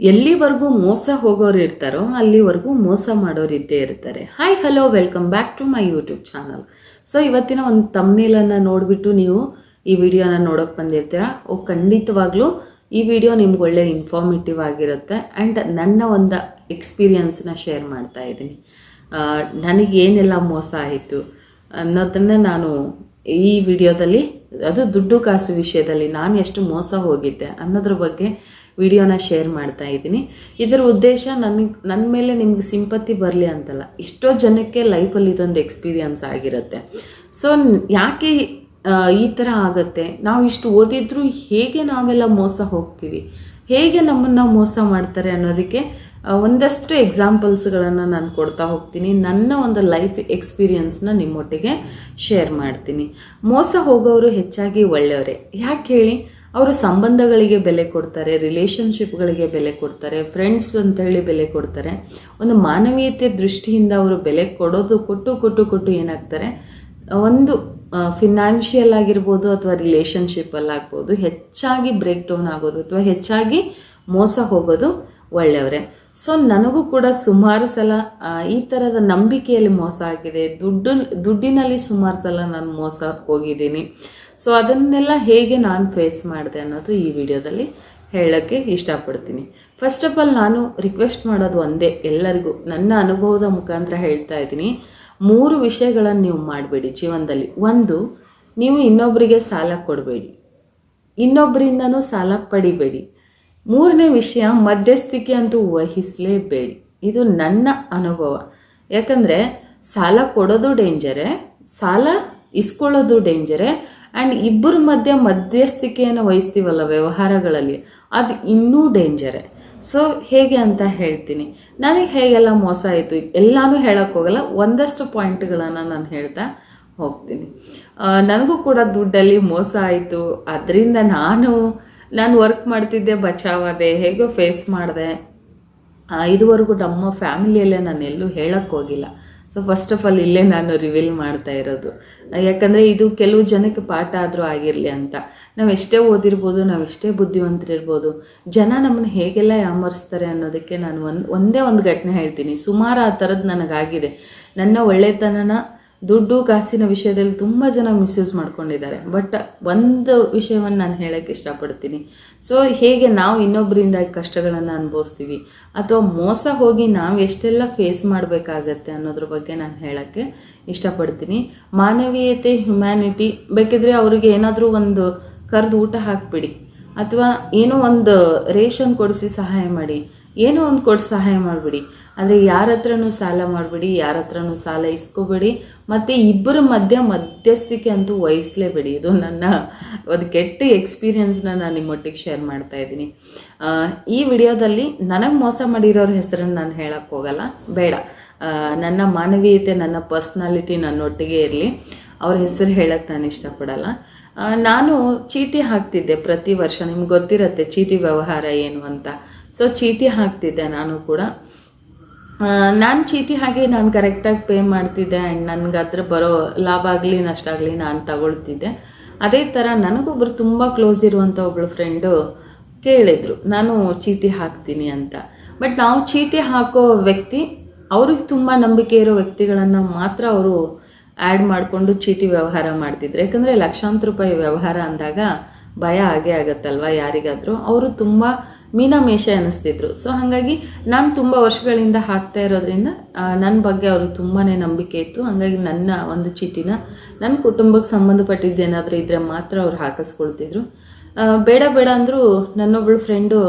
ಎಲ್ಲಿವರೆಗೂ ಮೋಸ ಹೋಗೋರು ಇರ್ತಾರೋ ಅಲ್ಲಿವರೆಗೂ ಮೋಸ ಮಾಡೋರು ಇದ್ದೇ ಇರ್ತಾರೆ. Hi hello welcome back to my YouTube channel. So ಇವತ್ತಿನ ಒಂದು ತಮ್ನೇಲನ್ನು ನೋಡಿಬಿಟ್ಟು ನೀವು ಈ ವಿಡಿಯೋನ ನೋಡೋಕೆ ಬಂದಿರ್ತೀರಾ. ಖಂಡಿತವಾಗ್ಲೂ ಈ ವಿಡಿಯೋ ನಿಮ್ಗೆ ಒಳ್ಳೆ ಇನ್ಫಾರ್ಮೇಟಿವ್ ಆಗಿರುತ್ತೆ. ಆ್ಯಂಡ್ ನನ್ನ ಒಂದು ಎಕ್ಸ್ಪೀರಿಯನ್ಸ್ನ ಶೇರ್ ಮಾಡ್ತಾ ಇದ್ದೀನಿ. ನನಗೇನೆಲ್ಲ ಮೋಸ ಆಯಿತು ಅನ್ನೋದನ್ನು ನಾನು ಈ ವಿಡಿಯೋದಲ್ಲಿ, ಅದು ದುಡ್ಡು ಕಾಸು ವಿಷಯದಲ್ಲಿ ನಾನು ಎಷ್ಟು ಮೋಸ ಹೋಗಿದ್ದೆ ಅನ್ನೋದ್ರ ಬಗ್ಗೆ ವಿಡಿಯೋನ ಶೇರ್ ಮಾಡ್ತಾ ಇದ್ದೀನಿ. ಇದರ ಉದ್ದೇಶ ನನ್ನ ಮೇಲೆ ನಿಮ್ಗೆ ಸಿಂಪತಿ ಬರಲಿ ಅಂತಲ್ಲ, ಎಷ್ಟೋ ಜನಕ್ಕೆ ಲೈಫಲ್ಲಿ ಇದೊಂದು ಎಕ್ಸ್ಪೀರಿಯನ್ಸ್ ಆಗಿರುತ್ತೆ. ಸೊ ಯಾಕೆ ಈ ಥರ ಆಗುತ್ತೆ, ನಾವು ಇಷ್ಟು ಓದಿದ್ರೂ ಹೇಗೆ ನಾವೆಲ್ಲ ಮೋಸ ಹೋಗ್ತೀವಿ, ಹೇಗೆ ನಮ್ಮನ್ನು ಮೋಸ ಮಾಡ್ತಾರೆ ಅನ್ನೋದಕ್ಕೆ ಒಂದಷ್ಟು ಎಕ್ಸಾಂಪಲ್ಸ್ಗಳನ್ನು ನಾನು ಕೊಡ್ತಾ ಹೋಗ್ತೀನಿ. ನನ್ನ ಒಂದು ಲೈಫ್ ಎಕ್ಸ್ಪೀರಿಯನ್ಸ್ನ ನಿಮ್ಮೊಟ್ಟಿಗೆ ಶೇರ್ ಮಾಡ್ತೀನಿ. ಮೋಸ ಹೋಗೋರು ಹೆಚ್ಚಾಗಿ ಒಳ್ಳೆಯವರೇ. ಯಾಕೆ ಹೇಳಿ, ಅವರು ಸಂಬಂಧಗಳಿಗೆ ಬೆಲೆ ಕೊಡ್ತಾರೆ, ರಿಲೇಷನ್ಶಿಪ್ಗಳಿಗೆ ಬೆಲೆ ಕೊಡ್ತಾರೆ, ಫ್ರೆಂಡ್ಸ್ ಅಂತ ಹೇಳಿ ಬೆಲೆ ಕೊಡ್ತಾರೆ. ಒಂದು ಮಾನವೀಯತೆ ದೃಷ್ಟಿಯಿಂದ ಅವರು ಬೆಲೆ ಕೊಡೋದು ಕೊಟ್ಟು ಏನಾಗ್ತಾರೆ, ಒಂದು ಫಿನಾನ್ಷಿಯಲ್ ಆಗಿರ್ಬೋದು ಅಥವಾ ರಿಲೇಷನ್ಶಿಪ್ಪಲ್ಲಾಗ್ಬೋದು ಹೆಚ್ಚಾಗಿ ಬ್ರೇಕ್ ಡೌನ್ ಆಗೋದು ಅಥವಾ ಹೆಚ್ಚಾಗಿ ಮೋಸ ಹೋಗೋದು ಒಳ್ಳೆಯವರೇ. ಸೊ ನನಗೂ ಕೂಡ ಸುಮಾರು ಸಲ ಈ ಥರದ ನಂಬಿಕೆಯಲ್ಲಿ ಮೋಸ ಆಗಿದೆ. ದುಡ್ಡಿನಲ್ಲಿ ಸುಮಾರು ಸಲ ನಾನು ಮೋಸ ಹೋಗಿದ್ದೀನಿ. ಸೊ ಅದನ್ನೆಲ್ಲ ಹೇಗೆ ನಾನು ಫೇಸ್ ಮಾಡಿದೆ ಅನ್ನೋದು ಈ ವಿಡಿಯೋದಲ್ಲಿ ಹೇಳೋಕ್ಕೆ ಇಷ್ಟಪಡ್ತೀನಿ. ಫಸ್ಟ್ ಆಫ್ ಆಲ್ ನಾನು ರಿಕ್ವೆಸ್ಟ್ ಮಾಡೋದು ಒಂದೇ, ಎಲ್ಲರಿಗೂ ನನ್ನ ಅನುಭವದ ಮುಖಾಂತರ ಹೇಳ್ತಾ ಇದ್ದೀನಿ. 3 ವಿಷಯಗಳನ್ನು ನೀವು ಮಾಡಬೇಡಿ ಜೀವನದಲ್ಲಿ. ಒಂದು, ನೀವು ಇನ್ನೊಬ್ಬರಿಗೆ ಸಾಲ ಕೊಡಬೇಡಿ, ಇನ್ನೊಬ್ಬರಿಂದನೂ ಸಾಲ ಪಡಿಬೇಡಿ. 3ನೇ ವಿಷಯ, ಮಧ್ಯಸ್ಥಿಕೆ ಅಂತೂ ವಹಿಸಲೇಬೇಡಿ. ಇದು ನನ್ನ ಅನುಭವ. ಯಾಕಂದರೆ ಸಾಲ ಕೊಡೋದು ಡೇಂಜರೇ, ಸಾಲ ಇಸ್ಕೊಳ್ಳೋದು ಡೇಂಜರೇ, ಆ್ಯಂಡ್ ಇಬ್ಬರ ಮಧ್ಯಸ್ಥಿಕೆಯನ್ನು ವಹಿಸ್ತೀವಲ್ಲ ವ್ಯವಹಾರಗಳಲ್ಲಿ, ಅದು ಇನ್ನೂ ಡೇಂಜರೇ. ಸೊ ಹೇಗೆ ಅಂತ ಹೇಳ್ತೀನಿ. ನನಗೆ ಹೇಗೆಲ್ಲ ಮೋಸ ಆಯಿತು ಎಲ್ಲನೂ ಹೇಳೋಕ್ಕೆ ಹೋಗಲ್ಲ, ಒಂದಷ್ಟು ಪಾಯಿಂಟ್ಗಳನ್ನು ನಾನು ಹೇಳ್ತಾ ಹೋಗ್ತೀನಿ. ನನಗೂ ಕೂಡ ದುಡ್ಡಲ್ಲಿ ಮೋಸ ಆಯಿತು. ಅದರಿಂದ ನಾನು ವರ್ಕ್ ಮಾಡ್ತಿದ್ದೆ, ಬಚಾವಾದೆ, ಹೇಗೋ ಫೇಸ್ ಮಾಡಿದೆ. ಇದುವರೆಗೂ ನಮ್ಮ ಫ್ಯಾಮಿಲಿಯಲ್ಲೇ ನಾನು ಎಲ್ಲೂ ಹೇಳೋಕ್ಕೆ ಹೋಗಿಲ್ಲ. ಸೊ ಫಸ್ಟ್ ಆಫ್ ಆಲ್ ಇಲ್ಲೇ ನಾನು ರಿವೀಲ್ ಮಾಡ್ತಾ ಇರೋದು, ಯಾಕಂದರೆ ಇದು ಕೆಲವು ಜನಕ್ಕೆ ಪಾಠ ಆದರೂ ಆಗಿರಲಿ ಅಂತ. ನಾವು ಎಷ್ಟೇ ಓದಿರ್ಬೋದು, ನಾವು ಎಷ್ಟೇ ಬುದ್ಧಿವಂತರಿರ್ಬೋದು, ಜನ ನಮ್ಮನ್ನು ಹೇಗೆಲ್ಲ ಯಾಮರಿಸ್ತಾರೆ ಅನ್ನೋದಕ್ಕೆ ನಾನು ಒಂದೇ ಒಂದು ಘಟನೆ ಹೇಳ್ತೀನಿ. ಸುಮಾರು ಆ ಥರದ್ದು ನನಗಾಗಿದೆ. ನನ್ನ ಒಳ್ಳೆತನನ ದುಡ್ಡು ಕಾಸಿನ ವಿಷಯದಲ್ಲಿ ತುಂಬ ಜನ ಮಿಸ್ಯೂಸ್ ಮಾಡ್ಕೊಂಡಿದ್ದಾರೆ. ಬಟ್ ಒಂದು ವಿಷಯವನ್ನು ನಾನು ಹೇಳೋಕ್ಕೆ ಇಷ್ಟಪಡ್ತೀನಿ. ಸೊ ಹೇಗೆ ನಾವು ಇನ್ನೊಬ್ಬರಿಂದ ಕಷ್ಟಗಳನ್ನು ಅನುಭವಿಸ್ತೀವಿ ಅಥವಾ ಮೋಸ ಹೋಗಿ ನಾವು ಎಷ್ಟೆಲ್ಲ ಫೇಸ್ ಮಾಡಬೇಕಾಗತ್ತೆ ಅನ್ನೋದ್ರ ಬಗ್ಗೆ ನಾನು ಹೇಳೋಕ್ಕೆ ಇಷ್ಟಪಡ್ತೀನಿ. ಮಾನವೀಯತೆ, ಹ್ಯುಮ್ಯಾನಿಟಿ, ಬೇಕಿದ್ರೆ ಅವ್ರಿಗೆ ಏನಾದರೂ ಒಂದು ಕರೆದು ಊಟ ಹಾಕಿಬಿಡಿ, ಅಥವಾ ಏನೋ ಒಂದು ರೇಷನ್ ಕೊಡಿಸಿ ಸಹಾಯ ಮಾಡಿ, ಏನೋ ಒಂದು ಕೊಟ್ಟು ಸಹಾಯ ಮಾಡಿಬಿಡಿ. ಆದರೆ ಯಾರ ಹತ್ರನೂ ಸಾಲ ಮಾಡಬೇಡಿ, ಯಾರ ಹತ್ರನೂ ಸಾಲ ಇಸ್ಕೋಬೇಡಿ, ಮತ್ತು ಇಬ್ಬರ ಮಧ್ಯಸ್ಥಿಕೆ ಅಂತೂ ವಹಿಸಲೇಬೇಡಿ. ಇದು ನನ್ನ ಒಂದು ಕೆಟ್ಟ ಎಕ್ಸ್ಪೀರಿಯನ್ಸ್ನ ನಾನು ನಿಮ್ಮೊಟ್ಟಿಗೆ ಶೇರ್ ಮಾಡ್ತಾ ಇದ್ದೀನಿ. ಈ ವಿಡಿಯೋದಲ್ಲಿ ನನಗೆ ಮೋಸ ಮಾಡಿರೋರ ಹೆಸರನ್ನು ನಾನು ಹೇಳಕ್ಕೆ ಹೋಗಲ್ಲ, ಬೇಡ. ನನ್ನ ಮಾನವೀಯತೆ, ನನ್ನ ಪರ್ಸ್ನಾಲಿಟಿ ನನ್ನೊಟ್ಟಿಗೆ ಇರಲಿ, ಅವ್ರ ಹೆಸರು ಹೇಳಕ್ಕೆ ನಾನು ಇಷ್ಟಪಡಲ್ಲ. ನಾನು ಚೀಟಿ ಹಾಕ್ತಿದ್ದೆ ಪ್ರತಿ ವರ್ಷ. ನಿಮ್ಗೆ ಗೊತ್ತಿರುತ್ತೆ ಚೀಟಿ ವ್ಯವಹಾರ ಏನು ಅಂತ. ಸೊ ಚೀಟಿ ಹಾಕ್ತಿದ್ದೆ ನಾನು ಕೂಡ. ನಾನು ಚೀಟಿ ಹಾಗೆ ನಾನು ಕರೆಕ್ಟಾಗಿ ಪೇ ಮಾಡ್ತಿದ್ದೆ, ಆ್ಯಂಡ್ ನನಗೆ ಅದ್ರ ಬರೋ ಲಾಭ ಆಗಲಿ ನಷ್ಟ ಆಗಲಿ ನಾನು ತಗೊಳ್ತಿದ್ದೆ. ಅದೇ ಥರ ನನಗೊಬ್ಬರು ತುಂಬ ಕ್ಲೋಸ್ ಇರುವಂಥ ಒಬ್ಬಳು ಫ್ರೆಂಡು ಕೇಳಿದರು, ನಾನು ಚೀಟಿ ಹಾಕ್ತೀನಿ ಅಂತ. ಬಟ್ ನಾವು ಚೀಟಿ ಹಾಕೋ ವ್ಯಕ್ತಿ, ಅವ್ರಿಗೆ ತುಂಬ ನಂಬಿಕೆ ಇರೋ ವ್ಯಕ್ತಿಗಳನ್ನು ಮಾತ್ರ ಅವರು ಆ್ಯಡ್ ಮಾಡಿಕೊಂಡು ಚೀಟಿ ವ್ಯವಹಾರ ಮಾಡ್ತಿದ್ರು. ಯಾಕಂದರೆ ಲಕ್ಷಾಂತರ ರೂಪಾಯಿ ವ್ಯವಹಾರ ಅಂದಾಗ ಭಯ ಆಗೇ ಆಗುತ್ತಲ್ವ ಯಾರಿಗಾದರೂ. ಅವರು ತುಂಬ ಮೀನಮೇಷ ಅನ್ನಿಸ್ತಿದ್ರು. ಸೊ ಹಾಗಾಗಿ ನಾನು ತುಂಬ ವರ್ಷಗಳಿಂದ ಹಾಕ್ತಾ ಇರೋದ್ರಿಂದ ನನ್ನ ಬಗ್ಗೆ ಅವರು ತುಂಬಾ ನಂಬಿಕೆ ಇತ್ತು. ಹಾಗಾಗಿ ನನ್ನ ಒಂದು ಚೀಟಿನ ನನ್ನ ಕುಟುಂಬಕ್ಕೆ ಸಂಬಂಧಪಟ್ಟಿದ್ದೇನಾದರೂ ಇದ್ದರೆ ಮಾತ್ರ ಅವ್ರು ಹಾಕಿಸ್ಕೊಳ್ತಿದ್ರು. ಬೇಡ ಅಂದರೂ ನನ್ನೊಬ್ಬಳು ಫ್ರೆಂಡು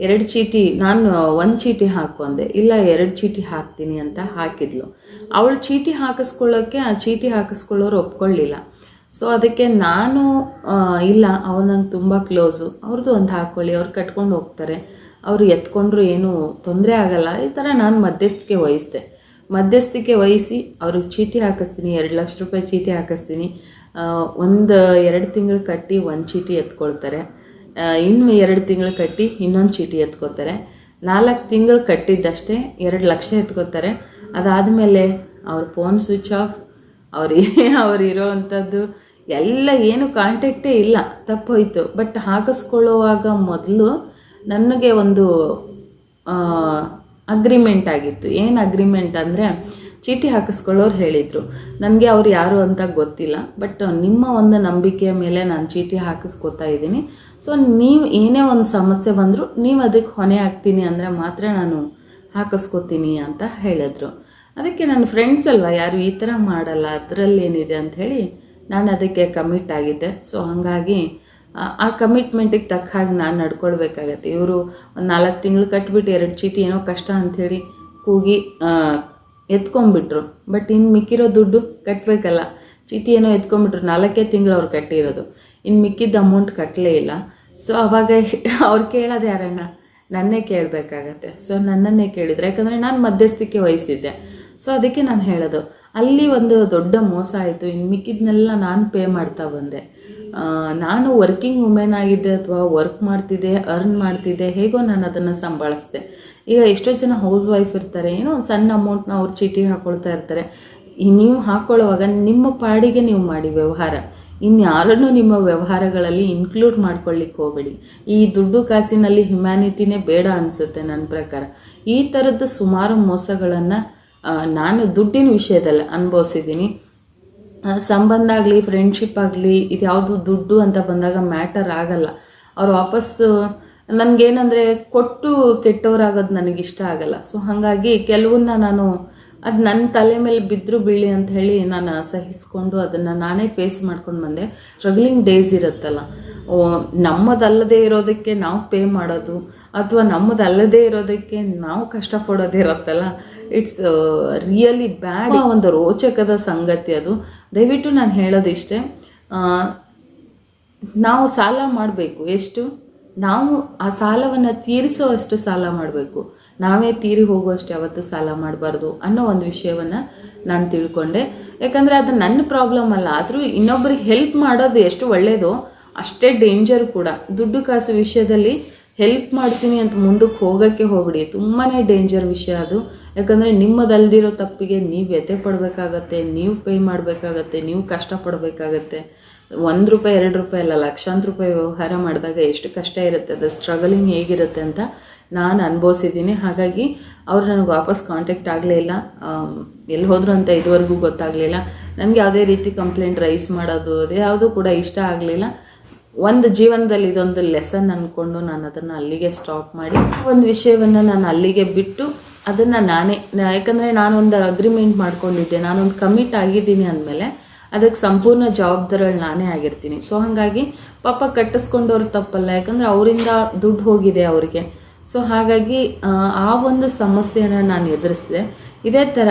2 ಚೀಟಿ, ನಾನು 1 ಚೀಟಿ ಹಾಕು ಅಂದೆ, ಇಲ್ಲ 2 ಚೀಟಿ ಹಾಕ್ತೀನಿ ಅಂತ ಹಾಕಿದ್ಲು. ಅವಳು ಚೀಟಿ ಹಾಕಿಸ್ಕೊಳ್ಳೋಕ್ಕೆ ಆ ಚೀಟಿ ಹಾಕಿಸ್ಕೊಳ್ಳೋರು ಒಪ್ಕೊಳ್ಳಿಲ್ಲ. ಸೊ ಅದಕ್ಕೆ ನಾನು ಇಲ್ಲ, ಅವ್ರು ನಂಗೆ ತುಂಬ ಕ್ಲೋಸು, ಅವ್ರದ್ದು ಒಂದು ಹಾಕ್ಕೊಳ್ಳಿ, ಅವ್ರು ಕಟ್ಕೊಂಡು ಹೋಗ್ತಾರೆ, ಅವರು ಎತ್ಕೊಂಡ್ರು ಏನೂ ತೊಂದರೆ ಆಗಲ್ಲ, ಈ ಥರ ನಾನು ಮಧ್ಯಸ್ಥಿಕೆ ವಹಿಸಿ ಅವ್ರಿಗೆ ಚೀಟಿ ಹಾಕಿಸ್ತೀನಿ. 2 ಲಕ್ಷ ರೂಪಾಯಿ ಚೀಟಿ ಹಾಕಿಸ್ತೀನಿ. 1-2 ತಿಂಗಳು ಕಟ್ಟಿ 1 ಚೀಟಿ ಎತ್ಕೊಳ್ತಾರೆ, ಇನ್ನು 2 ತಿಂಗಳು ಕಟ್ಟಿ ಇನ್ನೊಂದು ಚೀಟಿ ಎತ್ಕೋತಾರೆ. 4 ತಿಂಗಳು ಕಟ್ಟಿದ್ದಷ್ಟೇ 2 ಲಕ್ಷ ಎತ್ಕೋತಾರೆ. ಅದಾದಮೇಲೆ ಅವ್ರ ಫೋನ್ ಸ್ವಿಚ್ ಆಫ್, ಅವ್ರು ಇರೋವಂಥದ್ದು ಎಲ್ಲ ಏನು ಕಾಂಟ್ಯಾಕ್ಟೇ ಇಲ್ಲ, ತಪ್ಪೋಯ್ತು. ಬಟ್ ಹಾಕಿಸ್ಕೊಳ್ಳುವಾಗ ಮೊದಲು ನನಗೆ ಒಂದು ಅಗ್ರಿಮೆಂಟ್ ಆಗಿತ್ತು. ಏನು ಅಗ್ರಿಮೆಂಟ್ ಅಂದರೆ, ಚೀಟಿ ಹಾಕಿಸ್ಕೊಳ್ಳೋರು ಹೇಳಿದರು, ನನಗೆ ಅವ್ರು ಯಾರು ಅಂತ ಗೊತ್ತಿಲ್ಲ, ಬಟ್ ನಿಮ್ಮ ಒಂದು ನಂಬಿಕೆಯ ಮೇಲೆ ನಾನು ಚೀಟಿ ಹಾಕಿಸ್ಕೊತಾ ಇದ್ದೀನಿ. ಸೊ ನೀವು ಏನೇ ಒಂದು ಸಮಸ್ಯೆ ಬಂದರೂ ನೀವು ಅದಕ್ಕೆ ಹೊಣೆ ಆಗ್ತೀನಿ ಅಂದರೆ ಮಾತ್ರ ನಾನು ಹಾಕಿಸ್ಕೊತೀನಿ ಅಂತ ಹೇಳಿದ್ರು. ಅದಕ್ಕೆ ನನ್ನ ಫ್ರೆಂಡ್ಸ್ ಅಲ್ವಾ, ಯಾರು ಈ ಥರ ಮಾಡಲ್ಲ, ಅದರಲ್ಲೇನಿದೆ ಅಂಥೇಳಿ ನಾನು ಅದಕ್ಕೆ ಕಮಿಟ್ ಆಗಿದ್ದೆ. ಸೊ ಹಾಗಾಗಿ ಆ ಕಮಿಟ್ಮೆಂಟಿಗೆ ತಕ್ಕ ಹಾಗೆ ನಾನು ನಡ್ಕೊಳ್ಬೇಕಾಗತ್ತೆ. ಇವರು ಒಂದು 4 ತಿಂಗಳು ಕಟ್ಬಿಟ್ಟು 2 ಚೀಟಿ ಏನೋ ಕಷ್ಟ ಅಂಥೇಳಿ ಕೂಗಿ ಎತ್ಕೊಂಡ್ಬಿಟ್ರು. ಬಟ್ ಇನ್ನು ಮಿಕ್ಕಿರೋ ದುಡ್ಡು ಕಟ್ಟಬೇಕಲ್ಲ. ಚೀಟಿ ಏನೋ ಎತ್ಕೊಂಡ್ಬಿಟ್ರು, 4 ತಿಂಗಳು ಅವ್ರು ಕಟ್ಟಿರೋದು, ಇನ್ನು ಮಿಕ್ಕಿದ್ದ ಅಮೌಂಟ್ ಕಟ್ಟಲೇ ಇಲ್ಲ. ಸೊ ಅವಾಗ ಅವ್ರು ಕೇಳೋದು ಯಾರನ್ನ, ನನ್ನೇ ಕೇಳಬೇಕಾಗತ್ತೆ. ಸೊ ನನ್ನನ್ನೇ ಕೇಳಿದ್ರು, ಯಾಕಂದರೆ ನಾನು ಮಧ್ಯಸ್ಥಿಕೆ ವಹಿಸಿದ್ದೆ. ಸೊ ಅದಕ್ಕೆ ನಾನು ಹೇಳೋದು, ಅಲ್ಲಿ ಒಂದು ದೊಡ್ಡ ಮೋಸ ಆಯಿತು. ಇನ್ನು ಮಿಕ್ಕಿದ್ನೆಲ್ಲ ನಾನು ಪೇ ಮಾಡ್ತಾ ಬಂದೆ. ನಾನು ವರ್ಕಿಂಗ್ ವುಮೆನ್ ಆಗಿದ್ದೆ ಅಥವಾ ವರ್ಕ್ ಮಾಡ್ತಿದ್ದೆ, ಅರ್ನ್ ಮಾಡ್ತಿದ್ದೆ, ಹೇಗೋ ನಾನು ಅದನ್ನು ಸಂಭಾಳಿಸ್ದೆ. ಈಗ ಎಷ್ಟೋ ಜನ ಹೌಸ್ ವೈಫ್ ಇರ್ತಾರೆ, ಏನೋ ಒಂದು ಸಣ್ಣ ಅಮೌಂಟ್ನ ಅವ್ರು ಚೀಟಿ ಹಾಕ್ಕೊಳ್ತಾ ಇರ್ತಾರೆ. ನೀವು ಹಾಕ್ಕೊಳ್ಳೋವಾಗ ನಿಮ್ಮ ಪಾಡಿಗೆ ನೀವು ಮಾಡಿ ವ್ಯವಹಾರ, ಇನ್ಯಾರನ್ನು ನಿಮ್ಮ ವ್ಯವಹಾರಗಳಲ್ಲಿ ಇನ್ಕ್ಲೂಡ್ ಮಾಡ್ಕೊಳ್ಳಿಕ್ಕೆ ಹೋಗಬೇಡಿ. ಈ ದುಡ್ಡು ಕಾಸಿನಲ್ಲಿ ಹ್ಯುಮ್ಯಾನಿಟಿನೇ ಬೇಡ ಅನಿಸುತ್ತೆ ನನ್ನ ಪ್ರಕಾರ. ಈ ಥರದ್ದು ಸುಮಾರು ಮೋಸಗಳನ್ನು ನಾನು ದುಡ್ಡಿನ ವಿಷಯದಲ್ಲಿ ಅನುಭವಿಸಿದ್ದೀನಿ. ಸಂಬಂಧ ಆಗಲಿ, ಫ್ರೆಂಡ್ಶಿಪ್ ಆಗಲಿ, ಇದು ಯಾವುದು ದುಡ್ಡು ಅಂತ ಬಂದಾಗ ಮ್ಯಾಟರ್ ಆಗಲ್ಲ. ಅವ್ರು ವಾಪಸ್ಸು ನನಗೇನಂದರೆ ಕೊಟ್ಟು ಕೆಟ್ಟವರಾಗೋದು ನನಗಿಷ್ಟ ಆಗಲ್ಲ. ಸೊ ಹಾಗಾಗಿ ಕೆಲವನ್ನ ನಾನು ಅದು ನನ್ನ ತಲೆ ಮೇಲೆ ಬಿದ್ದರೂ ಬೀಳಿ ಅಂತ ಹೇಳಿ ನಾನು ಸಹಿಸ್ಕೊಂಡು ಅದನ್ನು ನಾನೇ ಫೇಸ್ ಮಾಡ್ಕೊಂಡು ಬಂದೆ. ಸ್ಟ್ರಗ್ಲಿಂಗ್ ಡೇಸ್ ಇರುತ್ತಲ್ಲ, ನಮ್ಮದಲ್ಲದೆ ಇರೋದಕ್ಕೆ ನಾವು ಪೇ ಮಾಡೋದು ಅಥವಾ ನಮ್ಮದಲ್ಲದೆ ಇರೋದಕ್ಕೆ ನಾವು ಕಷ್ಟಪಡೋದಿರುತ್ತಲ್ಲ, ಇಟ್ಸ್ ರಿಯಲಿ ಬ್ಯಾಡ್. ಒಂದು ರೋಚಕದ ಸಂಗತಿ ಅದು. ದಯವಿಟ್ಟು ನಾನು ಹೇಳೋದಿಷ್ಟೇ, ನಾವು ಸಾಲ ಮಾಡಬೇಕು. ಎಷ್ಟು? ನಾವು ಆ ಸಾಲವನ್ನು ತೀರಿಸೋ ಅಷ್ಟು ಸಾಲ ಮಾಡಬೇಕು. ನಾವೇ ತೀರಿ ಹೋಗುವಷ್ಟು ಯಾವತ್ತೂ ಸಾಲ ಮಾಡಬಾರ್ದು ಅನ್ನೋ ಒಂದು ವಿಷಯವನ್ನು ನಾನು ತಿಳ್ಕೊಂಡೆ. ಯಾಕಂದರೆ ಅದು ನನ್ನ ಪ್ರಾಬ್ಲಮ್ ಅಲ್ಲ, ಆದರೂ ಇನ್ನೊಬ್ಬರಿಗೆ ಹೆಲ್ಪ್ ಮಾಡೋದು ಎಷ್ಟು ಒಳ್ಳೆಯದೋ ಅಷ್ಟೇ ಡೇಂಜರ್ ಕೂಡ. ದುಡ್ಡು ಕಾಸು ವಿಷಯದಲ್ಲಿ ಹೆಲ್ಪ್ ಮಾಡ್ತೀನಿ ಅಂತ ಮುಂದಕ್ಕೆ ಹೋಗೋಕ್ಕೆ ಹೋಗ್ಬಿಡಿ, ತುಂಬಾ ಡೇಂಜರ್ ವಿಷಯ ಅದು. ಯಾಕಂದರೆ ನಿಮ್ಮದಲ್ದಿರೋ ತಪ್ಪಿಗೆ ನೀವು ವ್ಯಥೆ ಪಡಬೇಕಾಗತ್ತೆ, ನೀವು ಪೇ ಮಾಡಬೇಕಾಗತ್ತೆ, ನೀವು ಕಷ್ಟಪಡಬೇಕಾಗತ್ತೆ. 1 ರೂಪಾಯಿ 2 ರೂಪಾಯಿ ಅಲ್ಲ, ಲಕ್ಷಾಂತರ ರೂಪಾಯಿ ವ್ಯವಹಾರ ಮಾಡಿದಾಗ ಎಷ್ಟು ಕಷ್ಟ ಇರುತ್ತೆ, ಅದು ಸ್ಟ್ರಗಲಿಂಗ್ ಹೇಗಿರುತ್ತೆ ಅಂತ ನಾನು ಅನುಭವಿಸಿದ್ದೀನಿ. ಹಾಗಾಗಿ ಅವ್ರು ನನಗೆ ವಾಪಸ್ ಕಾಂಟ್ಯಾಕ್ಟ್ ಆಗಲೇ ಇಲ್ಲ, ಎಲ್ಲಿ ಹೋದ್ರು ಅಂತ ಇದುವರೆಗೂ ಗೊತ್ತಾಗಲಿಲ್ಲ. ನನಗೆ ಯಾವುದೇ ರೀತಿ ಕಂಪ್ಲೇಂಟ್ ರೈಸ್ ಮಾಡೋದು ಅದು ಯಾವುದೂ ಕೂಡ ಇಷ್ಟ ಆಗಲಿಲ್ಲ. ಒಂದು ಜೀವನದಲ್ಲಿ ಇದೊಂದು ಲೆಸನ್ ಅಂದ್ಕೊಂಡು ನಾನು ಅದನ್ನು ಅಲ್ಲಿಗೆ ಸ್ಟಾಪ್ ಮಾಡಿ, ಒಂದು ವಿಷಯವನ್ನು ನಾನು ಅಲ್ಲಿಗೆ ಬಿಟ್ಟು ಅದನ್ನು ನಾನೇ, ಯಾಕಂದರೆ ನಾನೊಂದು ಅಗ್ರಿಮೆಂಟ್ ಮಾಡ್ಕೊಂಡಿದ್ದೆ, ನಾನೊಂದು ಕಮಿಟ್ ಆಗಿದ್ದೀನಿ ಅಂದಮೇಲೆ ಅದಕ್ಕೆ ಸಂಪೂರ್ಣ ಜವಾಬ್ದಾರಿಗಳು ನಾನೇ ಆಗಿರ್ತೀನಿ. ಸೊ ಹಾಗಾಗಿ ಪಾಪ ಕಟ್ಟಿಸ್ಕೊಂಡವ್ರು ತಪ್ಪಲ್ಲ, ಯಾಕಂದರೆ ಅವರಿಂದ ದುಡ್ಡು ಹೋಗಿದೆ ಅವ್ರಿಗೆ. ಸೊ ಹಾಗಾಗಿ ಆ ಒಂದು ಸಮಸ್ಯೆನ ನಾನು ಎದುರಿಸಿದೆ. ಇದೇ ಥರ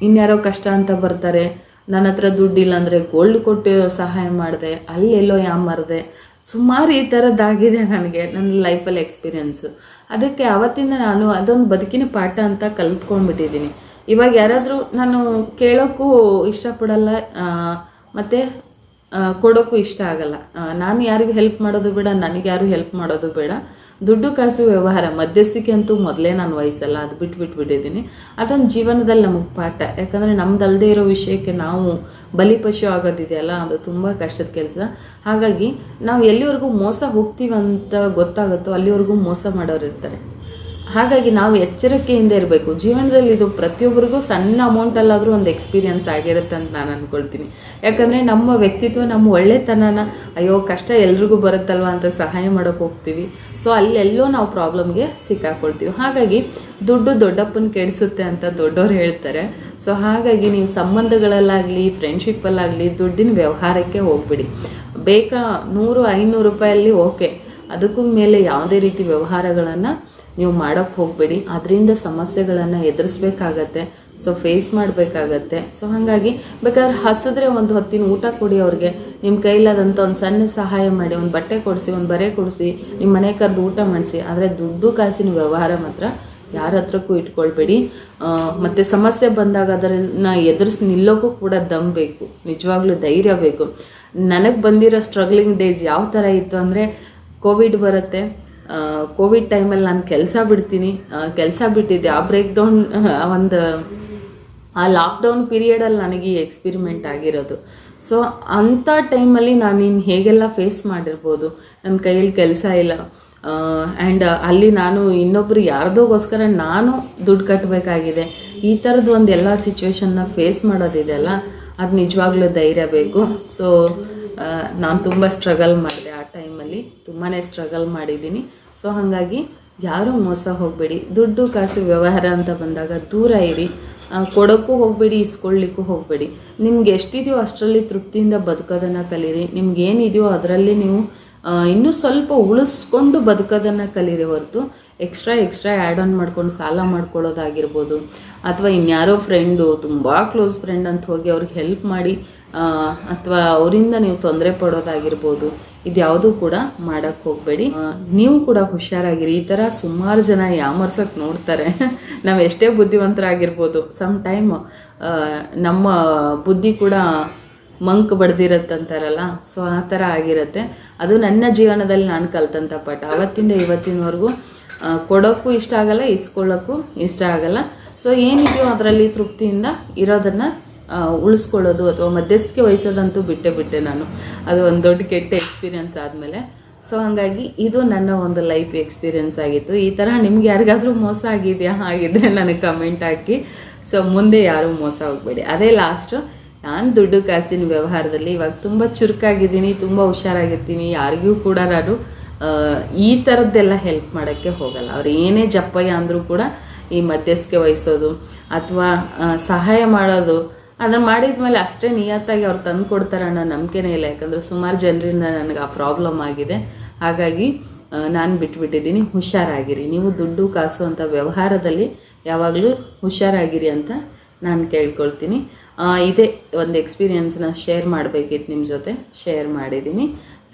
ಇನ್ಯಾರೋ ಕಷ್ಟ ಅಂತ ಬರ್ತಾರೆ, ನನ್ನ ಹತ್ರ ದುಡ್ಡಿಲ್ಲ ಅಂದರೆ ಗೋಲ್ಡ್ ಕೊಟ್ಟು ಸಹಾಯ ಮಾಡಿದೆ, ಅಲ್ಲೆಲ್ಲೋ ಯಾಮಾರಿದೆ. ಸುಮಾರು ಈ ಥರದ್ದಾಗಿದೆ ನನಗೆ ನನ್ನ ಲೈಫಲ್ಲಿ ಎಕ್ಸ್ಪೀರಿಯೆನ್ಸು. ಅದಕ್ಕೆ ಆವತ್ತಿಂದ ನಾನು ಅದೊಂದು ಬದುಕಿನ ಪಾಠ ಅಂತ ಕಲ್ತ್ಕೊಂಡ್ಬಿಟ್ಟಿದ್ದೀನಿ. ಇವಾಗ ಯಾರಾದರೂ ನಾನು ಕೇಳೋಕ್ಕೂ ಇಷ್ಟಪಡಲ್ಲ ಮತ್ತು ಕೊಡೋಕ್ಕೂ ಇಷ್ಟ ಆಗಲ್ಲ. ನಾನು ಯಾರಿಗೂ ಹೆಲ್ಪ್ ಮಾಡೋದು ಬೇಡ, ನನಗೆ ಯಾರು ಹೆಲ್ಪ್ ಮಾಡೋದು ಬೇಡ. ದುಡ್ಡು ಕಾಸು ವ್ಯವಹಾರ ಮಧ್ಯಸ್ಥಿಕೆ ಅಂತೂ ಮೊದಲೇ ನಾನು ವಹಿಸಲ್ಲ, ಅದು ಬಿಟ್ಬಿಟ್ಟಿದ್ದೀನಿ. ಅದೊಂದು ಜೀವನದಲ್ಲಿ ನಮಗೆ ಪಾಠ. ಯಾಕಂದರೆ ನಮ್ದಲ್ಲದೆ ಇರೋ ವಿಷಯಕ್ಕೆ ನಾವು ಬಲಿಪಶು ಆಗೋದಿದೆಯಲ್ಲ, ಅದು ತುಂಬ ಕಷ್ಟದ ಕೆಲಸ. ಹಾಗಾಗಿ ನಾವು ಎಲ್ಲಿವರೆಗೂ ಮೋಸ ಹೋಗ್ತೀವಂತ ಗೊತ್ತಾಗುತ್ತೋ ಅಲ್ಲಿವರೆಗೂ ಮೋಸ ಮಾಡೋರು ಇರ್ತಾರೆ. ಹಾಗಾಗಿ ನಾವು ಎಚ್ಚರಿಕೆಯಿಂದ ಇರಬೇಕು. ಜೀವನದಲ್ಲಿ ಇದು ಪ್ರತಿಯೊಬ್ಬರಿಗೂ ಸಣ್ಣ ಅಮೌಂಟಲ್ಲಾದರೂ ಒಂದು ಎಕ್ಸ್ಪೀರಿಯನ್ಸ್ ಆಗಿರುತ್ತೆ ಅಂತ ನಾನು ಅಂದ್ಕೊಳ್ತೀನಿ. ಯಾಕಂದರೆ ನಮ್ಮ ವ್ಯಕ್ತಿತ್ವ, ನಮ್ಮ ಒಳ್ಳೆತನನ ಅಯ್ಯೋ ಕಷ್ಟ ಎಲ್ರಿಗೂ ಬರುತ್ತಲ್ವ ಅಂತ ಸಹಾಯ ಮಾಡೋಕ್ಕೆ ಹೋಗ್ತೀವಿ. ಸೊ ಅಲ್ಲೆಲ್ಲೋ ನಾವು ಪ್ರಾಬ್ಲಮ್ಗೆ ಸಿಕ್ಕಾಕೊಳ್ತೀವಿ. ಹಾಗಾಗಿ ದುಡ್ಡು ದೊಡ್ಡಪ್ಪನ ಕೆಡಿಸುತ್ತೆ ಅಂತ ದೊಡ್ಡವ್ರು ಹೇಳ್ತಾರೆ. ಸೊ ಹಾಗಾಗಿ ನೀವು ಸಂಬಂಧಗಳಲ್ಲಾಗಲಿ ಫ್ರೆಂಡ್ಶಿಪ್ಪಲ್ಲಾಗಲಿ ದುಡ್ಡಿನ ವ್ಯವಹಾರಕ್ಕೆ ಹೋಗ್ಬಿಡಿ. ಬೇಕಾ 100-500 ರೂಪಾಯಲ್ಲಿ ಓಕೆ, ಅದಕ್ಕೂ ಮೇಲೆ ಯಾವುದೇ ರೀತಿ ವ್ಯವಹಾರಗಳನ್ನು ನೀವು ಮಾಡೋಕ್ಕೆ ಹೋಗಬೇಡಿ. ಅದರಿಂದ ಸಮಸ್ಯೆಗಳನ್ನು ಎದುರಿಸ್ಬೇಕಾಗತ್ತೆ. ಸೊ ಫೇಸ್ ಮಾಡಬೇಕಾಗತ್ತೆ. ಸೊ ಹಾಗಾಗಿ ಬೇಕಾದ್ರೆ ಹಸಿದ್ರೆ ಒಂದು ಹೊತ್ತಿನ ಊಟ ಕೊಡಿ ಅವ್ರಿಗೆ, ನಿಮ್ಮ ಕೈಲಾದಂಥ ಒಂದು ಸಣ್ಣ ಸಹಾಯ ಮಾಡಿ, ಒಂದು ಬಟ್ಟೆ ಕೊಡಿಸಿ, ಒಂದು ಬರೆ ಕೊಡಿಸಿ, ನಿಮ್ಮ ಮನೆ ಕರೆದು ಊಟ ಮಾಡಿಸಿ. ಆದರೆ ದುಡ್ಡು ಕಾಸಿನ ವ್ಯವಹಾರ ಮಾತ್ರ ಯಾರ ಹತ್ರಕ್ಕೂ ಇಟ್ಕೊಳ್ಬೇಡಿ. ಮತ್ತು ಸಮಸ್ಯೆ ಬಂದಾಗ ಅದನ್ನು ಎದುರಿಸಿ ನಿಲ್ಲೋಕ್ಕೂ ಕೂಡ ದಮ್ ಬೇಕು, ನಿಜವಾಗ್ಲೂ ಧೈರ್ಯ ಬೇಕು. ನನಗೆ ಬಂದಿರೋ ಸ್ಟ್ರಗ್ಲಿಂಗ್ ಡೇಸ್ ಯಾವ ಥರ ಇತ್ತು ಅಂದರೆ, ಕೋವಿಡ್ ಬರುತ್ತೆ, ಕೋವಿಡ್ ಟೈಮಲ್ಲಿ ನಾನು ಕೆಲಸ ಬಿಟ್ಟಿದ್ದೆ. ಆ ಬ್ರೇಕ್ಡೌನ್ ಆ ಲಾಕ್ಡೌನ್ ಪೀರಿಯಡಲ್ಲಿ ನನಗೆ ಈ ಎಕ್ಸ್ಪಿರಿಮೆಂಟ್ ಆಗಿರೋದು. ಸೊ ಅಂಥ ಟೈಮಲ್ಲಿ ನಾನು ಇನ್ನು ಹೇಗೆಲ್ಲ ಫೇಸ್ ಮಾಡಿರ್ಬೋದು. ನನ್ನ ಕೈಯಲ್ಲಿ ಕೆಲಸ ಇಲ್ಲ, ಆ್ಯಂಡ್ ಅಲ್ಲಿ ನಾನು ಇನ್ನೊಬ್ರು ಯಾರ್ದೋಗೋಸ್ಕರ ನಾನು ದುಡ್ಡು ಕಟ್ಟಬೇಕಾಗಿದೆ. ಈ ಥರದ್ದು ಒಂದು ಎಲ್ಲ ಸಿಚುವೇಶನ್ನ ಫೇಸ್ ಮಾಡೋದಿದೆಯಲ್ಲ, ಅದು ನಿಜವಾಗ್ಲೂ ಧೈರ್ಯ ಬೇಕು. ಸೊ ನಾನು ತುಂಬ ಸ್ಟ್ರಗಲ್ ಮಾಡಿದೆ ಆ ಟೈಮಲ್ಲಿ, ತುಂಬಾ ಸ್ಟ್ರಗಲ್ ಮಾಡಿದ್ದೀನಿ. ಸೊ ಹಾಗಾಗಿ ಯಾರೂ ಮೋಸ ಹೋಗಬೇಡಿ. ದುಡ್ಡು ಕಾಸು ವ್ಯವಹಾರ ಅಂತ ಬಂದಾಗ ದೂರ ಇರಿ. ಕೊಡೋಕ್ಕೂ ಹೋಗಬೇಡಿ, ಇಸ್ಕೊಳ್ಳಿಕ್ಕೂ ಹೋಗಬೇಡಿ. ನಿಮ್ಗೆ ಎಷ್ಟಿದೆಯೋ ಅಷ್ಟರಲ್ಲಿ ತೃಪ್ತಿಯಿಂದ ಬದುಕೋದನ್ನು ಕಲೀರಿ. ನಿಮ್ಗೇನಿದೆಯೋ ಅದರಲ್ಲಿ ನೀವು ಇನ್ನೂ ಸ್ವಲ್ಪ ಉಳಿಸ್ಕೊಂಡು ಬದುಕೋದನ್ನು ಕಲೀರಿ ಹೊರತು ಎಕ್ಸ್ಟ್ರಾ ಆ್ಯಡ್ ಆನ್ ಮಾಡ್ಕೊಂಡು ಸಾಲ ಮಾಡ್ಕೊಳ್ಳೋದಾಗಿರ್ಬೋದು, ಅಥವಾ ಇನ್ಯಾರೋ ಫ್ರೆಂಡು, ತುಂಬ ಕ್ಲೋಸ್ ಫ್ರೆಂಡ್ ಅಂತ ಹೋಗಿ ಅವ್ರಿಗೆ ಹೆಲ್ಪ್ ಮಾಡಿ ಅಥವಾ ಅವರಿಂದ ನೀವು ತೊಂದರೆ ಪಡೋದಾಗಿರ್ಬೋದು, ಇದ್ಯಾವುದೂ ಕೂಡ ಮಾಡೋಕ್ಕೆ ಹೋಗಬೇಡಿ. ನೀವು ಕೂಡ ಹುಷಾರಾಗಿರಿ. ಈ ಥರ ಸುಮಾರು ಜನ ಯಾಮರ್ಸಕ್ಕೆ ನೋಡ್ತಾರೆ. ನಾವು ಎಷ್ಟೇ ಬುದ್ಧಿವಂತರಾಗಿರ್ಬೋದು, ಸಮ್ ಟೈಮ್ ನಮ್ಮ ಬುದ್ಧಿ ಕೂಡ ಮಂಕ್ ಬಡ್ದಿರತ್ತಂತಾರಲ್ಲ, ಸೊ ಆ ಥರ ಆಗಿರುತ್ತೆ. ಅದು ನನ್ನ ಜೀವನದಲ್ಲಿ ನಾನು ಕಲ್ತಂಥ ಪಾಠ. ಅವತ್ತಿಂದ ಇವತ್ತಿನವರೆಗೂ ಕೊಡೋಕ್ಕೂ ಇಷ್ಟ ಆಗಲ್ಲ, ಇಸ್ಕೊಳ್ಳೋಕ್ಕೂ ಇಷ್ಟ ಆಗಲ್ಲ. ಸೊ ಏನಿದೆಯೋ ಅದರಲ್ಲಿ ತೃಪ್ತಿಯಿಂದ ಇರೋದನ್ನು ಉಳಿಸ್ಕೊಳ್ಳೋದು ಅಥವಾ ಮಧ್ಯಸ್ಥಿಕೆ ವಹಿಸೋದಂತೂ ಬಿಟ್ಟೆ ನಾನು. ಅದು ಒಂದು ದೊಡ್ಡ ಕೆಟ್ಟ ಎಕ್ಸ್ಪೀರಿಯನ್ಸ್ ಆದಮೇಲೆ. ಸೊ ಹಾಗಾಗಿ ಇದು ನನ್ನ ಒಂದು ಲೈಫ್ ಎಕ್ಸ್ಪೀರಿಯನ್ಸ್ ಆಗಿತ್ತು. ಈ ಥರ ನಿಮ್ಗೆ ಯಾರಿಗಾದರೂ ಮೋಸ ಆಗಿದೆಯಾ? ಆಗಿದ್ದರೆ ನನಗೆ ಕಮೆಂಟ್ ಹಾಕಿ. ಸೊ ಮುಂದೆ ಯಾರೂ ಮೋಸ ಹೋಗಬೇಡಿ. ಅದೇ ಲಾಸ್ಟು. ನಾನು ದುಡ್ಡು ಕಾಸಿನ ವ್ಯವಹಾರದಲ್ಲಿ ಇವಾಗ ತುಂಬ ಚುರುಕಾಗಿದ್ದೀನಿ, ತುಂಬ ಹುಷಾರಾಗಿರ್ತೀನಿ. ಯಾರಿಗೂ ಕೂಡ ನಾನು ಈ ಥರದ್ದೆಲ್ಲ ಹೆಲ್ಪ್ ಮಾಡೋಕ್ಕೆ ಹೋಗಲ್ಲ. ಅವ್ರು ಏನೇ ಜಪ್ಪಯ್ಯ ಅಂದರೂ ಕೂಡ ಈ ಮಧ್ಯಸ್ಥಿಕೆ ವಹಿಸೋದು ಅಥವಾ ಸಹಾಯ ಮಾಡೋದು, ಅದನ್ನು ಮಾಡಿದ ಮೇಲೆ ಅಷ್ಟೇ ನಿಯತ್ತಾಗಿ ಅವ್ರು ತಂದು ಕೊಡ್ತಾರೆ ಅನ್ನೋ ನಂಬಿಕೆನೇ ಇಲ್ಲ. ಯಾಕಂದರೆ ಸುಮಾರು ಜನರಿಂದ ನನಗೆ ಆ ಪ್ರಾಬ್ಲಮ್ ಆಗಿದೆ. ಹಾಗಾಗಿ ನಾನು ಬಿಟ್ಬಿಟ್ಟಿದ್ದೀನಿ. ಹುಷಾರಾಗಿರಿ. ನೀವು ದುಡ್ಡು ಕಾಸು ಅಂತ ವ್ಯವಹಾರದಲ್ಲಿ ಯಾವಾಗಲೂ ಹುಷಾರಾಗಿರಿ ಅಂತ ನಾನು ಕೇಳ್ಕೊಳ್ತೀನಿ. ಇದೇ ಒಂದು ಎಕ್ಸ್ಪೀರಿಯನ್ಸ್ನ ಶೇರ್ ಮಾಡಬೇಕಿತ್ತು ನಿಮ್ಮ ಜೊತೆ, ಶೇರ್ ಮಾಡಿದ್ದೀನಿ.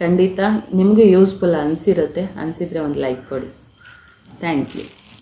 ಖಂಡಿತ ನಿಮಗೆ ಯೂಸ್ಫುಲ್ ಅನಿಸಿರುತ್ತೆ. ಅನಿಸಿದರೆ ಒಂದು ಲೈಕ್ ಕೊಡಿ. Thank you.